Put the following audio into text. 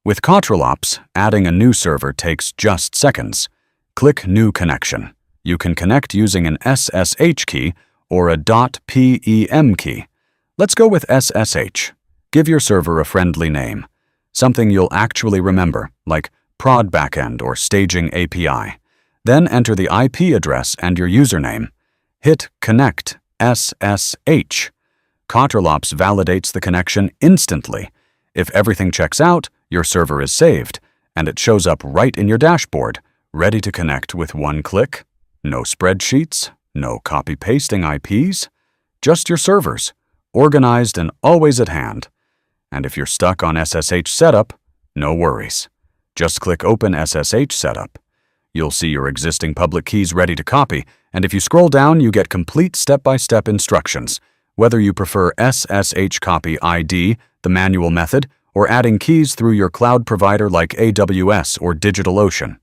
With CtrlOps, adding a new server takes just seconds. Click New Connection. You can connect using an SSH key or a .pem key. Let's go with SSH. Give your server a friendly name, something you'll actually remember, like Prod-Backend or Staging API. Then enter the IP address and your username. Hit Connect SSH. CtrlOps validates the connection instantly. If everything checks out, your server is saved, and it shows up right in your dashboard, ready to connect with one click. No spreadsheets, no copy-pasting IPs, just your servers, organized and always at hand. And if you're stuck on SSH Setup, no worries. Just click Open SSH Setup. You'll see your existing public keys ready to copy, and if you scroll down, you get complete step-by-step instructions, whether you prefer ssh-copy-id, the manual method, or adding keys through your cloud provider like AWS or DigitalOcean.